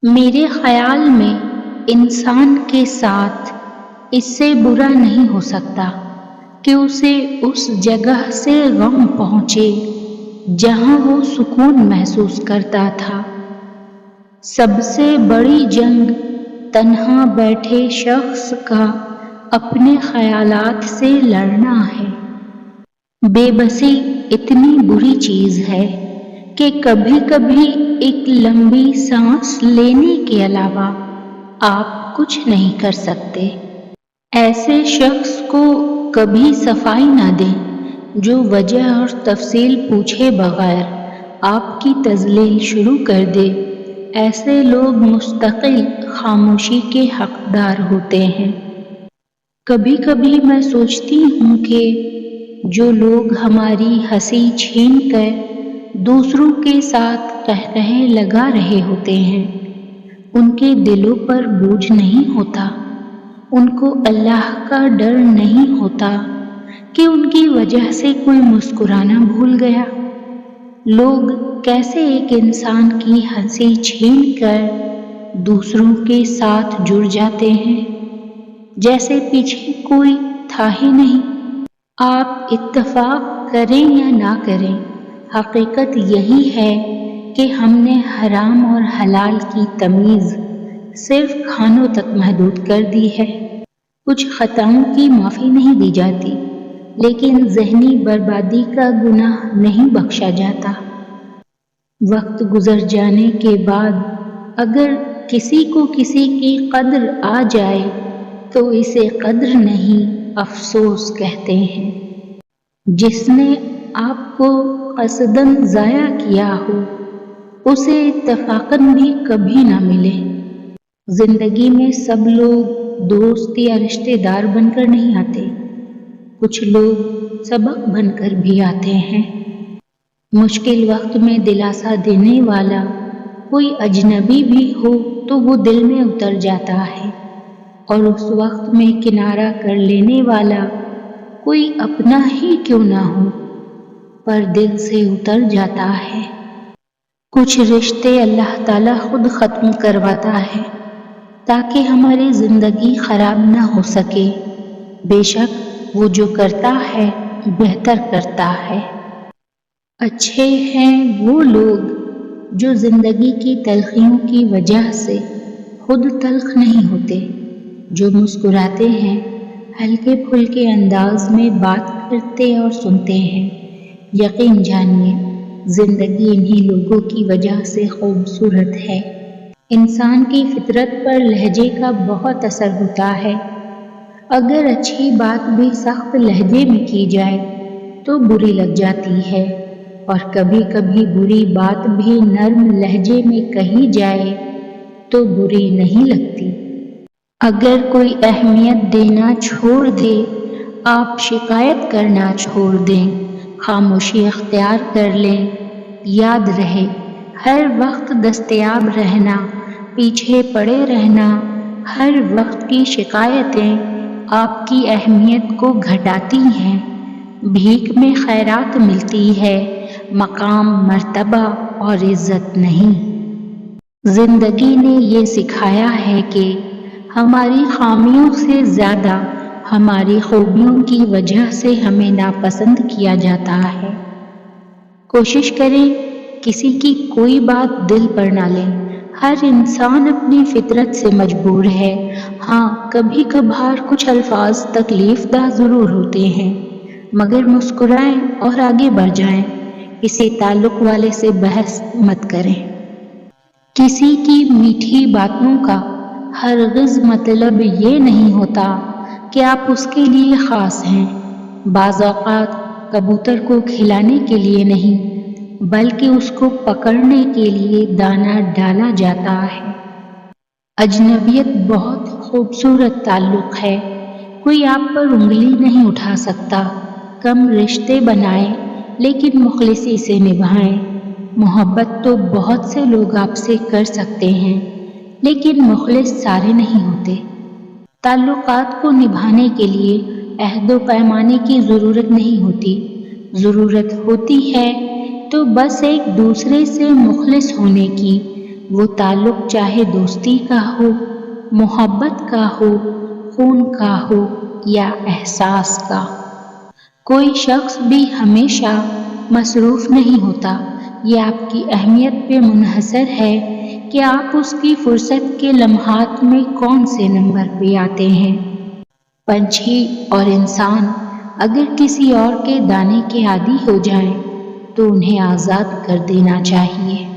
میرے خیال میں انسان کے ساتھ اس سے برا نہیں ہو سکتا کہ اسے اس جگہ سے غم پہنچے جہاں وہ سکون محسوس کرتا تھا۔ سب سے بڑی جنگ تنہا بیٹھے شخص کا اپنے خیالات سے لڑنا ہے۔ بے بسی اتنی بری چیز ہے کہ کبھی کبھی ایک لمبی سانس لینے کے علاوہ آپ کچھ نہیں کر سکتے۔ ایسے شخص کو کبھی صفائی نہ دیں جو وجہ اور تفصیل پوچھے بغیر آپ کی تذلیل شروع کر دے۔ ایسے لوگ مستقل خاموشی کے حقدار ہوتے ہیں۔ کبھی کبھی میں سوچتی ہوں کہ جو لوگ ہماری ہنسی چھین کر دوسروں کے ساتھ قہقہے لگا رہے ہوتے ہیں، ان کے دلوں پر بوجھ نہیں ہوتا، ان کو اللہ کا ڈر نہیں ہوتا کہ ان کی وجہ سے کوئی مسکرانا بھول گیا۔ لوگ کیسے ایک انسان کی ہنسی چھین کر دوسروں کے ساتھ جڑ جاتے ہیں جیسے پیچھے کوئی تھا ہی نہیں۔ آپ اتفاق کریں یا نہ کریں، حقیقت یہی ہے کہ ہم نے حرام اور حلال کی تمیز صرف کھانوں تک محدود کر دی ہے۔ کچھ خطاؤں کی معافی نہیں دی جاتی، لیکن ذہنی بربادی کا گناہ نہیں بخشا جاتا۔ وقت گزر جانے کے بعد اگر کسی کو کسی کی قدر آ جائے تو اسے قدر نہیں افسوس کہتے ہیں۔ جس نے آپ کو قصداً ضائع کیا ہو اسے اتفاقاً بھی کبھی نہ ملے۔ زندگی میں سب لوگ دوست یا رشتہ دار بن کر نہیں آتے، کچھ لوگ سبق بن کر بھی آتے ہیں۔ مشکل وقت میں دلاسا دینے والا کوئی اجنبی بھی ہو تو وہ دل میں اتر جاتا ہے، اور اس وقت میں کنارہ کر لینے والا کوئی اپنا ہی کیوں نہ ہو پر دل سے اتر جاتا ہے۔ کچھ رشتے اللہ تعالیٰ خود ختم کرواتا ہے تاکہ ہماری زندگی خراب نہ ہو سکے۔ بے شک وہ جو کرتا ہے بہتر کرتا ہے۔ اچھے ہیں وہ لوگ جو زندگی کی تلخیوں کی وجہ سے خود تلخ نہیں ہوتے، جو مسکراتے ہیں، ہلکے پھلکے انداز میں بات کرتے اور سنتے ہیں۔ یقین جانیے زندگی انہی لوگوں کی وجہ سے خوبصورت ہے۔ انسان کی فطرت پر لہجے کا بہت اثر ہوتا ہے۔ اگر اچھی بات بھی سخت لہجے میں کی جائے تو بری لگ جاتی ہے، اور کبھی کبھی بری بات بھی نرم لہجے میں کہی جائے تو بری نہیں لگتی۔ اگر کوئی اہمیت دینا چھوڑ دے، آپ شکایت کرنا چھوڑ دیں، خاموشی اختیار کر لیں، یاد رہے ہر وقت دستیاب رہنا، پیچھے پڑے رہنا، ہر وقت کی شکایتیں آپ کی اہمیت کو گھٹاتی ہیں۔ بھیک میں خیرات ملتی ہے، مقام، مرتبہ اور عزت نہیں۔ زندگی نے یہ سکھایا ہے کہ ہماری خامیوں سے زیادہ ہماری خوبیوں کی وجہ سے ہمیں ناپسند کیا جاتا ہے۔ کوشش کریں کسی کی کوئی بات دل پر نہ لیں۔ ہر انسان اپنی فطرت سے مجبور ہے۔ ہاں، کبھی کبھار کچھ الفاظ تکلیف دہ ضرور ہوتے ہیں، مگر مسکرائیں اور آگے بڑھ جائیں۔ کسی تعلق والے سے بحث مت کریں۔ کسی کی میٹھی باتوں کا ہرگز مطلب یہ نہیں ہوتا کہ آپ اس کے لیے خاص ہیں۔ بعض اوقات کبوتر کو کھلانے کے لیے نہیں بلکہ اس کو پکڑنے کے لیے دانہ ڈالا جاتا ہے۔ اجنبیت بہت خوبصورت تعلق ہے، کوئی آپ پر انگلی نہیں اٹھا سکتا۔ کم رشتے بنائیں لیکن مخلصی سے نبھائیں۔ محبت تو بہت سے لوگ آپ سے کر سکتے ہیں، لیکن مخلص سارے نہیں ہوتے۔ تعلقات کو نبھانے کے لیے عہد و پیمانے کی ضرورت نہیں ہوتی، ضرورت ہوتی ہے تو بس ایک دوسرے سے مخلص ہونے کی، وہ تعلق چاہے دوستی کا ہو، محبت کا ہو، خون کا ہو یا احساس کا۔ کوئی شخص بھی ہمیشہ مصروف نہیں ہوتا۔ یہ آپ کی اہمیت پہ منحصر ہے کہ آپ اس کی فرصت کے لمحات میں کون سے نمبر پہ آتے ہیں۔ پنچھی اور انسان اگر کسی اور کے دانے کے عادی ہو جائیں تو انہیں آزاد کر دینا چاہیے۔